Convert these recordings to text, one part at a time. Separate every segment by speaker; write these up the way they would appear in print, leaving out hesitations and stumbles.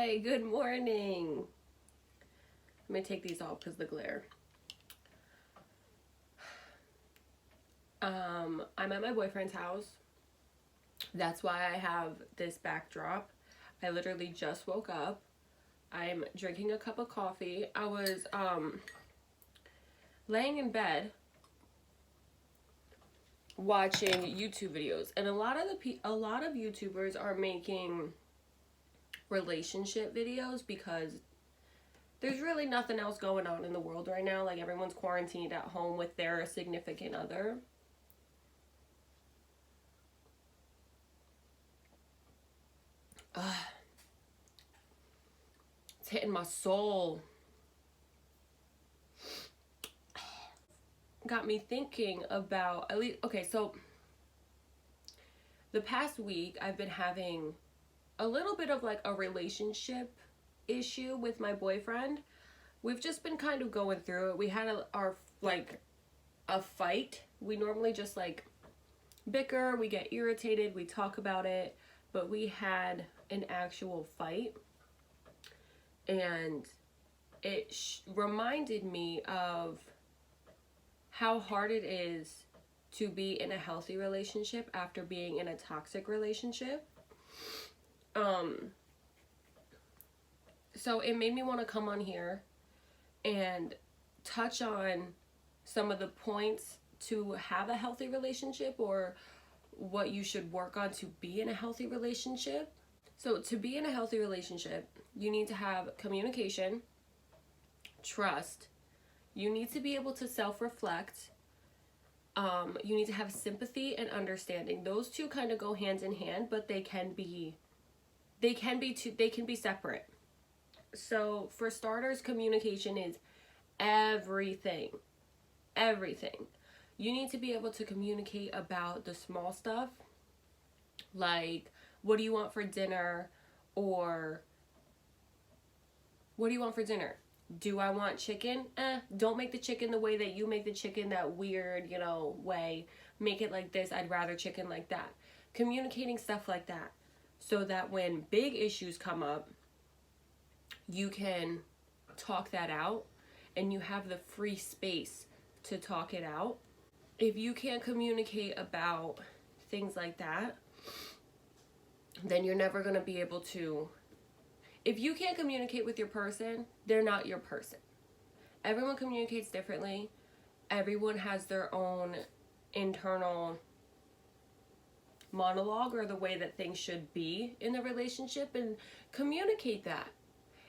Speaker 1: Hi, good morning. Let me take these off because the glare. I'm at my boyfriend's house. That's why I have this backdrop. I literally just woke up. I'm drinking a cup of coffee. I was laying in bed watching YouTube videos, and a lot of YouTubers are making relationship videos because there's really nothing else going on in the world right now. Like, everyone's quarantined at home with their significant other. It's hitting my soul. Got me thinking about, at least, okay, so the past week I've been having a little bit of like a relationship issue with my boyfriend. We've just been kind of going through it. We had a fight. We normally just like bicker, we get irritated, we talk about it, but we had an actual fight, and it reminded me of how hard it is to be in a healthy relationship after being in a toxic relationship. So it made me want to come on here and touch on some of the points to have a healthy relationship, or what you should work on to be in a healthy relationship. So to be in a healthy relationship, you need to have communication, trust, you need to be able to self-reflect, you need to have sympathy and understanding. Those two kind of go hand in hand, but they can be separate. So for starters, communication is everything. You need to be able to communicate about the small stuff, like, what do you want for dinner? Or, what do you want for dinner? Do I want chicken? Don't make the chicken the way that you make the chicken, that weird, way. Make it like this. I'd rather chicken like that. Communicating stuff like that, so that when big issues come up, you can talk that out and you have the free space to talk it out. If you can't communicate about things like that, then you're never going to be able to. If you can't communicate with your person, they're not your person. Everyone communicates differently. Everyone has their own internal monologue, or the way that things should be in a relationship, and communicate that.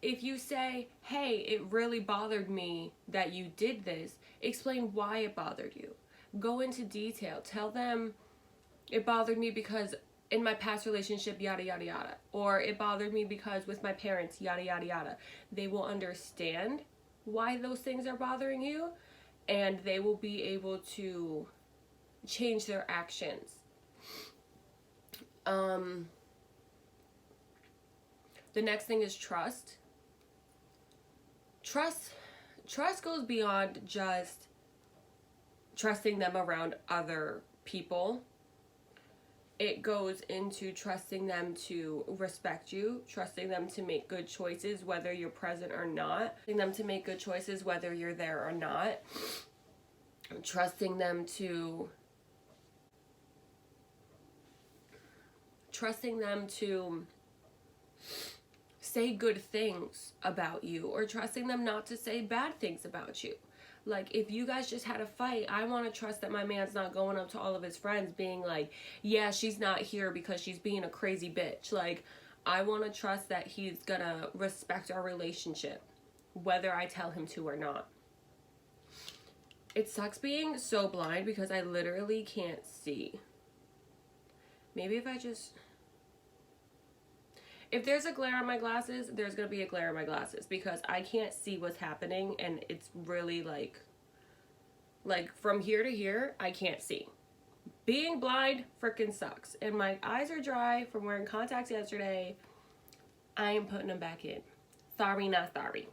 Speaker 1: If you say, hey, it really bothered me that you did this, explain why it bothered you. Go into detail. Tell them, it bothered me because in my past relationship, yada, yada, yada. Or it bothered me because with my parents, yada, yada, yada. They will understand why those things are bothering you, and they will be able to change their actions. The next thing is trust. Trust goes beyond just trusting them around other people. It goes into trusting them to respect you, trusting them to make good choices whether you're present or not, trusting them to make good choices whether you're there or not, trusting them to say good things about you, or trusting them not to say bad things about you. Like, if you guys just had a fight, I want to trust that my man's not going up to all of his friends being like, yeah, she's not here because she's being a crazy bitch. Like, I want to trust that he's gonna respect our relationship, whether I tell him to or not. It sucks being so blind because I literally can't see. Maybe if there's a glare on my glasses, there's going to be a glare on my glasses, because I can't see what's happening, and it's really like from here to here, I can't see. Being blind freaking sucks. And my eyes are dry from wearing contacts yesterday. I am putting them back in. Sorry, not sorry.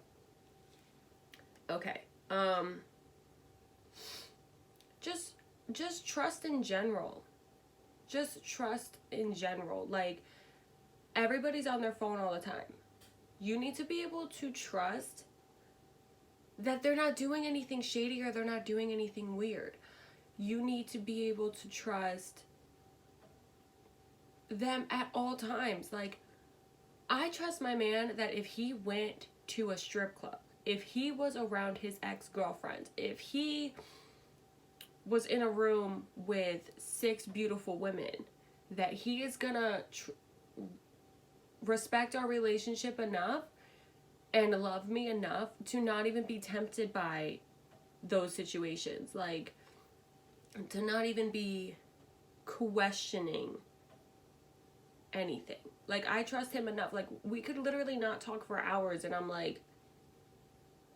Speaker 1: Okay. Just trust in general. Just trust in general. Like, everybody's on their phone all the time. You need to be able to trust that they're not doing anything shady or they're not doing anything weird. You need to be able to trust them at all times. Like, I trust my man that if he went to a strip club, if he was around his ex-girlfriend, if he was in a room with 6 beautiful women, that he is gonna respect our relationship enough and love me enough to not even be tempted by those situations. Like, to not even be questioning anything. Like, I trust him enough. Like, we could literally not talk for hours and I'm like,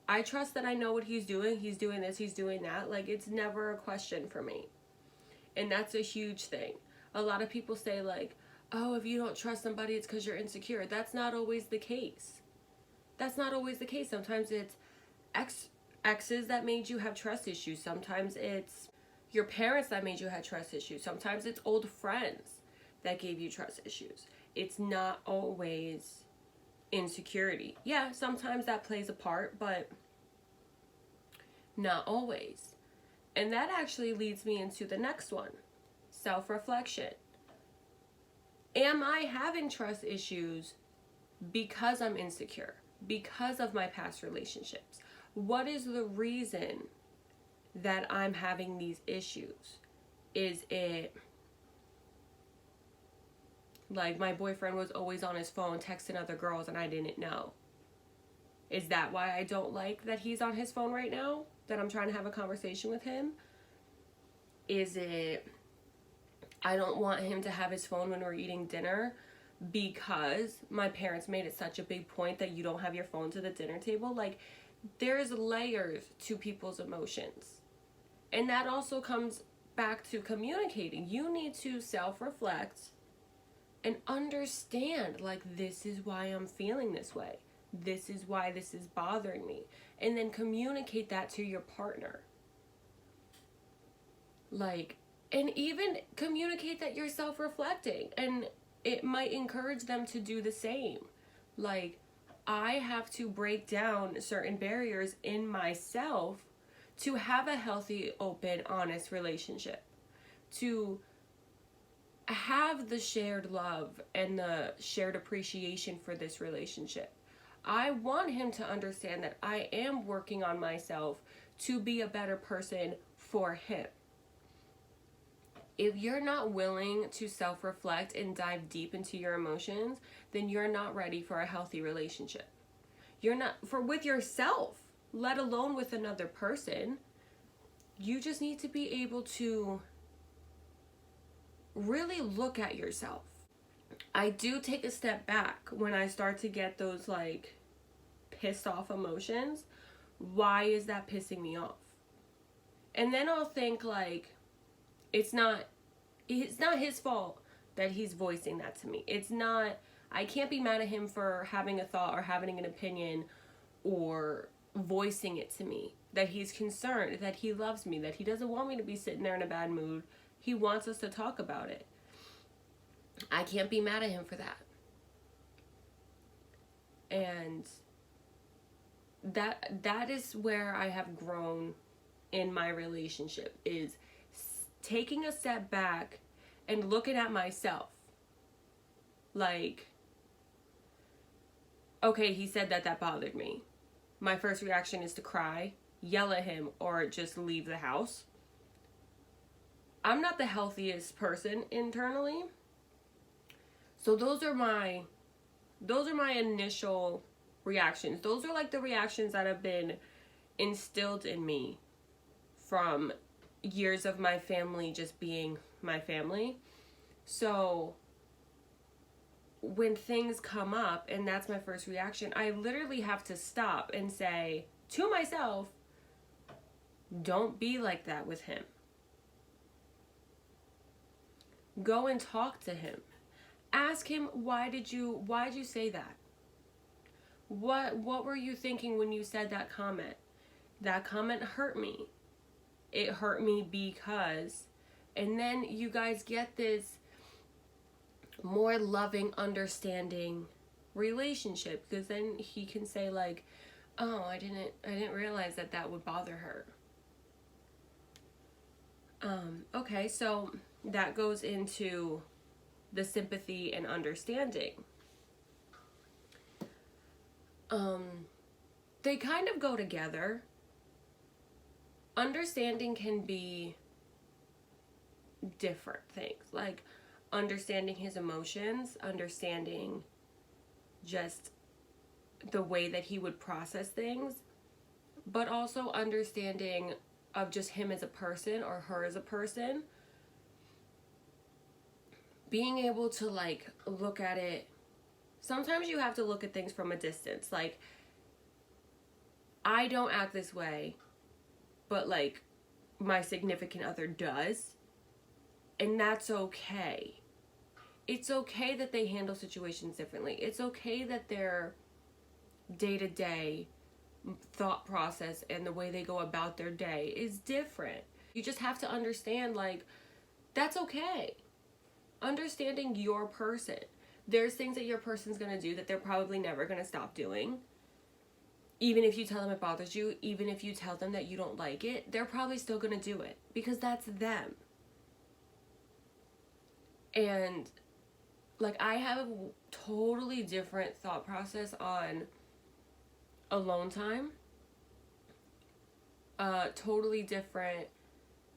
Speaker 1: I trust that I know what he's doing. He's doing this, he's doing that. Like, it's never a question for me. And that's a huge thing. A lot of people say, like, oh, if you don't trust somebody, it's because you're insecure. That's not always the case. That's not always the case. Sometimes it's exes that made you have trust issues. Sometimes it's your parents that made you have trust issues. Sometimes it's old friends that gave you trust issues. It's not always insecurity. Yeah, sometimes that plays a part, but not always. And that actually leads me into the next one, self-reflection. Am I having trust issues because I'm insecure? Because of my past relationships? What is the reason that I'm having these issues? Is it like my boyfriend was always on his phone texting other girls and I didn't know? Is that why I don't like that he's on his phone right now? That I'm trying to have a conversation with him? Is it I don't want him to have his phone when we're eating dinner because my parents made it such a big point that you don't have your phone to the dinner table? Like, there's layers to people's emotions. And that also comes back to communicating. You need to self-reflect and understand, like, this is why I'm feeling this way. This is why this is bothering me. And then communicate that to your partner. Like, and even communicate that you're self-reflecting. And it might encourage them to do the same. Like, I have to break down certain barriers in myself to have a healthy, open, honest relationship. To have the shared love and the shared appreciation for this relationship. I want him to understand that I am working on myself to be a better person for him. If you're not willing to self-reflect and dive deep into your emotions, then you're not ready for a healthy relationship. You're not with yourself, let alone with another person. You just need to be able to really look at yourself. I do take a step back when I start to get those, like, pissed off emotions. Why is that pissing me off? And then I'll think, like, it's not his fault that he's voicing that to me. I can't be mad at him for having a thought or having an opinion or voicing it to me. That he's concerned, that he loves me, that he doesn't want me to be sitting there in a bad mood. He wants us to talk about it. I can't be mad at him for that. And that is where I have grown in my relationship, is taking a step back and looking at myself. Like, okay, he said that bothered me. My first reaction is to cry, yell at him, or just leave the house. I'm not the healthiest person internally. So those are my initial reactions. Those are like the reactions that have been instilled in me from years of my family just being my family. So when things come up and that's my first reaction, I literally have to stop and say to myself, don't be like that with him. Go and talk to him. Ask him, why did you say that? What were you thinking when you said that comment? That comment hurt me. It hurt me because, and then you guys get this more loving, understanding relationship, because then he can say like, oh, I didn't realize that that would bother her. Okay, so that goes into the sympathy and understanding. They kind of go together. Understanding can be different things, like understanding his emotions, understanding just the way that he would process things, but also understanding of just him as a person or her as a person. Being able to like look at it. Sometimes you have to look at things from a distance. Like, I don't act this way, but like my significant other does. And that's okay. It's okay that they handle situations differently. It's okay that their day-to-day thought process and the way they go about their day is different. You just have to understand, like, that's okay. Understanding your person. There's things that your person's gonna do that they're probably never gonna stop doing. Even if you tell them it bothers you, even if you tell them that you don't like it, they're probably still gonna do it because that's them. And like, I have a totally different thought process on alone time. A totally different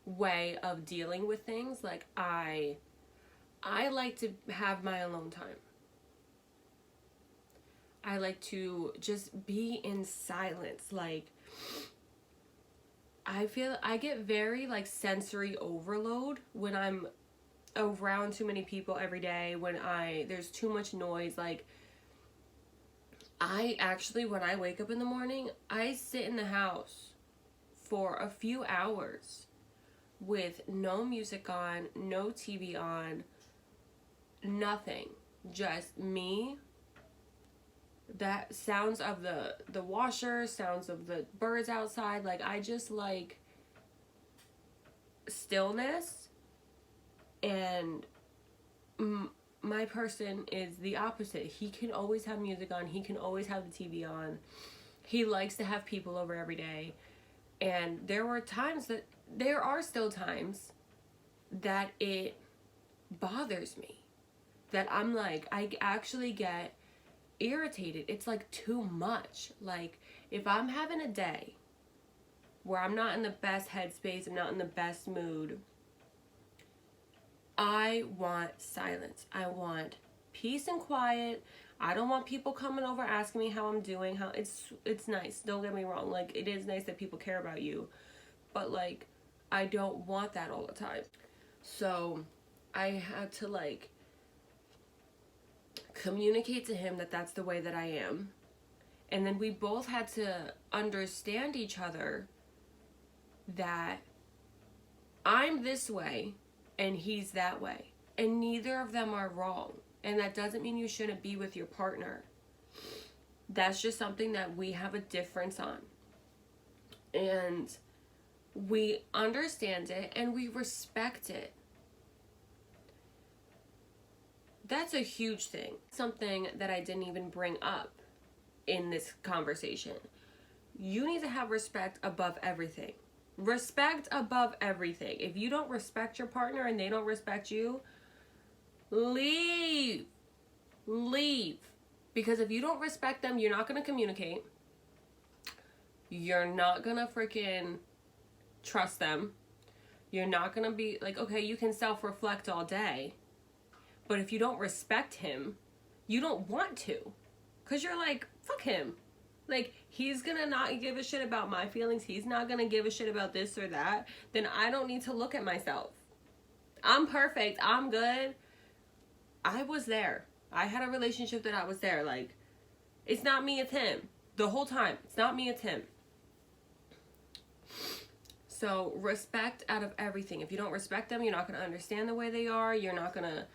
Speaker 1: way of dealing with things. Like, I like to have my alone time. I like to just be in silence. Like, I feel I get very like sensory overload when I'm around too many people every day, when there's too much noise. Like, I actually, when I wake up in the morning, I sit in the house for a few hours with no music on, no TV on, nothing, just me, that sounds of the washer, sounds of the birds outside. Like, I just like stillness. And my person is the opposite. He can always have music on. He can always have the TV on. He likes to have people over every day. And there are still times that it bothers me. That I'm like, I actually get irritated. It's like too much. Like, if I'm having a day where I'm not in the best headspace, I'm not in the best mood, I want silence. I want peace and quiet. I don't want people coming over asking me how I'm doing. How it's nice. Don't get me wrong. Like, it is nice that people care about you. But like, I don't want that all the time. So I had to like communicate to him that that's the way that I am. And then we both had to understand each other that I'm this way and he's that way. And neither of them are wrong. And that doesn't mean you shouldn't be with your partner. That's just something that we have a difference on. And we understand it and we respect it. That's a huge thing. Something that I didn't even bring up in this conversation. You need to have respect above everything. Respect above everything. If you don't respect your partner and they don't respect you, leave. Leave. Because if you don't respect them, you're not going to communicate. You're not going to freaking trust them. You're not going to be like, okay, you can self-reflect all day. But if you don't respect him, you don't want to. Because you're like, fuck him. Like, he's gonna not give a shit about my feelings. He's not gonna give a shit about this or that. Then I don't need to look at myself. I'm perfect. I'm good. I was there. I had a relationship that I was there. Like, it's not me, it's him. The whole time. It's not me, it's him. So, respect out of everything. If you don't respect them, you're not gonna understand the way they are. You're not gonna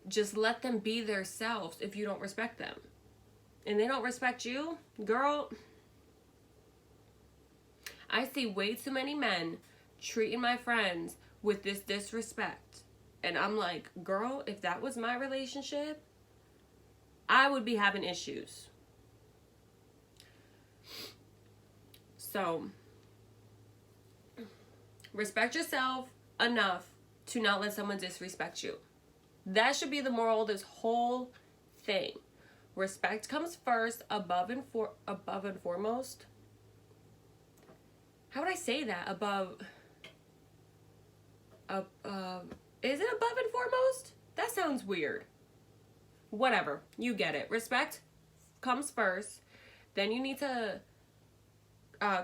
Speaker 1: just let them be themselves if you don't respect them. And they don't respect you, girl. I see way too many men treating my friends with this disrespect. And I'm like, girl, if that was my relationship, I I would be having issues. So, respect yourself enough to not let someone disrespect you. That should be the moral of this whole thing. Respect comes first, above and foremost. How would I say that? Is it above and foremost? That sounds weird. Whatever, you get it. Respect comes first. Then you need to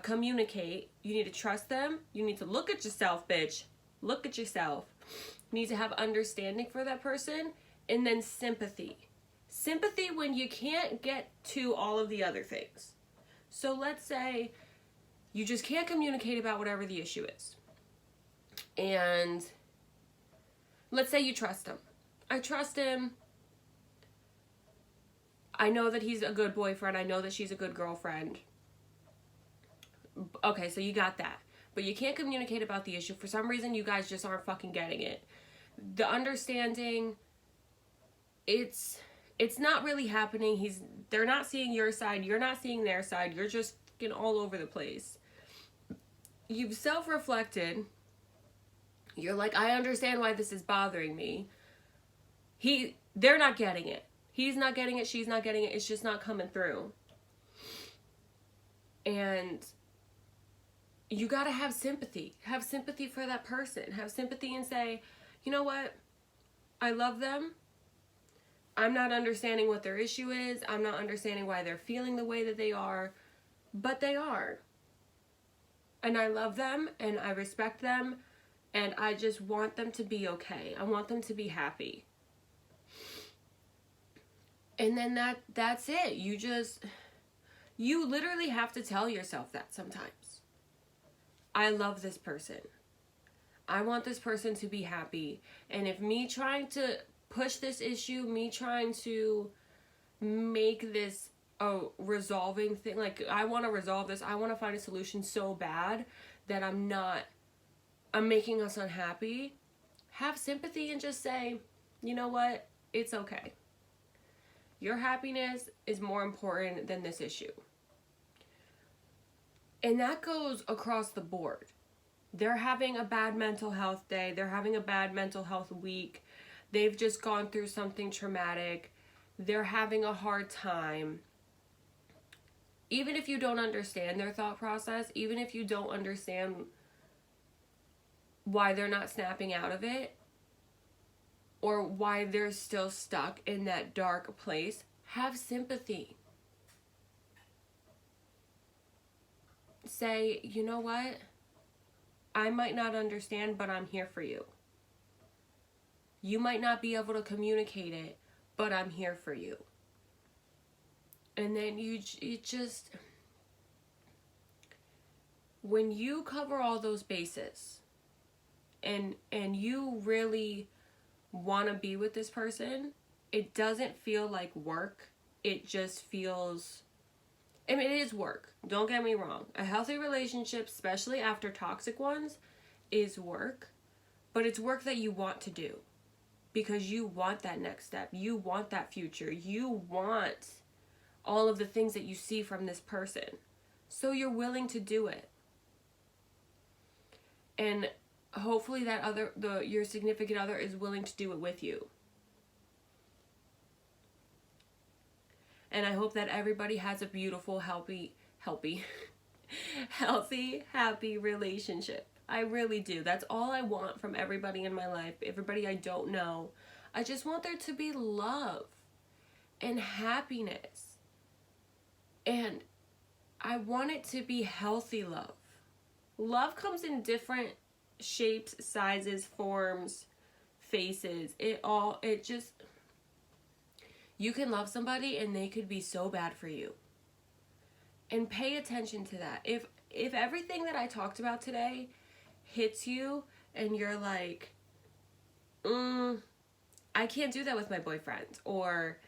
Speaker 1: communicate. You need to trust them. You need to look at yourself, bitch. Look at yourself. You need to have understanding for that person. And then sympathy. Sympathy when you can't get to all of the other things. So let's say you just can't communicate about whatever the issue is. And let's say you trust him. I trust him. I know that he's a good boyfriend. I know that she's a good girlfriend. Okay, so you got that. But you can't communicate about the issue. For some reason, you guys just aren't fucking getting it. The understanding, it's not really happening. They're not seeing your side. You're not seeing their side. You're just fucking all over the place. You've self-reflected. You're like, I understand why this is bothering me. They're not getting it. He's not getting it. She's not getting it. It's just not coming through. And you got to have sympathy. Have sympathy for that person. Have sympathy and say, you know what? I love them. I'm not understanding what their issue is. I'm not understanding why they're feeling the way that they are. But they are. And I love them and I respect them. And I just want them to be okay. I want them to be happy. And then that's it. You literally have to tell yourself that sometimes. I love this person. I want this person to be happy. And if me trying to push this issue, me trying to make this a resolving thing, like I want to resolve this, I want to find a solution so bad that I'm making us unhappy, have sympathy and just say, you know what? It's okay. Your happiness is more important than this issue. And that goes across the board. They're having a bad mental health day. They're having a bad mental health week. They've just gone through something traumatic. They're having a hard time. Even if you don't understand their thought process, even if you don't understand why they're not snapping out of it, or why they're still stuck in that dark place, have sympathy. Say, you know what? I might not understand, but I'm here for you. You might not be able to communicate it, but I'm here for you. And then you just, when you cover all those bases, and you really want to be with this person, it doesn't feel like work. It just feels, I mean, it is work. Don't get me wrong. A healthy relationship, especially after toxic ones, is work. But it's work that you want to do. Because you want that next step. You want that future. You want all of the things that you see from this person. So you're willing to do it. And hopefully your significant other is willing to do it with you. And I hope that everybody has a beautiful, healthy, happy relationship. I really do. That's all I want from everybody in my life. Everybody I don't know. I just want there to be love and happiness. And I want it to be healthy love. Love comes in different shapes, sizes, forms, faces. You can love somebody and they could be so bad for you. And pay attention to that. If everything that I talked about today hits you and you're like, I can't do that with my boyfriend, or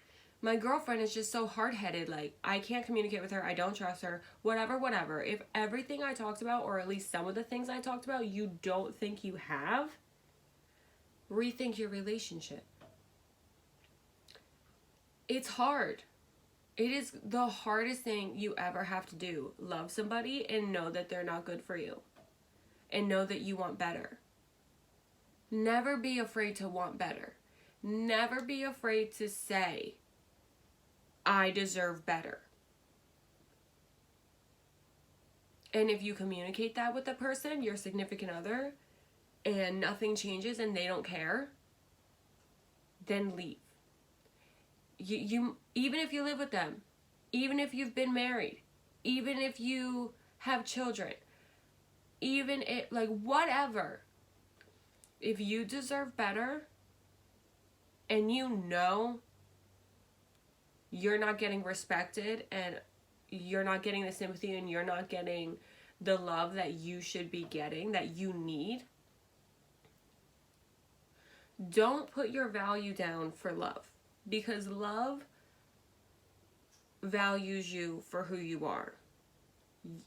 Speaker 1: my girlfriend is just so hard-headed, like I can't communicate with her, I don't trust her, whatever. If everything I talked about, or at least some of the things I talked about, you don't think you have, rethink your relationship. It's hard. It is the hardest thing you ever have to do. Love somebody and know that they're not good for you. And know that you want better. Never be afraid to want better. Never be afraid to say, I deserve better. And if you communicate that with the person, your significant other, and nothing changes and they don't care, then leave. You even if you live with them, even if you've been married, even if you have children, even if, like, whatever, if you deserve better and you know you're not getting respected and you're not getting the sympathy and you're not getting the love that you should be getting, that you need, don't put your value down for love. Because love values you for who you are.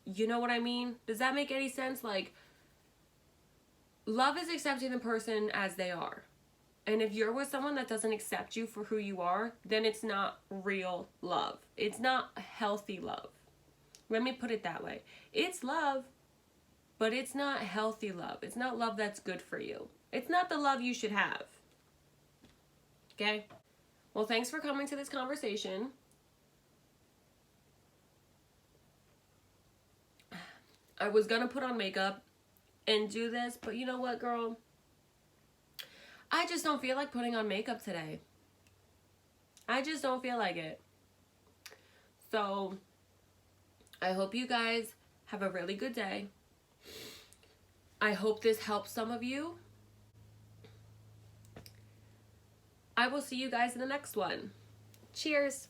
Speaker 1: You know what I mean? Does that make any sense? Like, love is accepting the person as they are. And if you're with someone that doesn't accept you for who you are, then it's not real love. It's not healthy love. Let me put it that way. It's love, but it's not healthy love. It's not love that's good for you. It's not the love you should have. Okay? Well, thanks for coming to this conversation. I was gonna put on makeup and do this, but you know what, girl? I just don't feel like putting on makeup today. I just don't feel like it. So, I hope you guys have a really good day. I hope this helps some of you. I will see you guys in the next one. Cheers.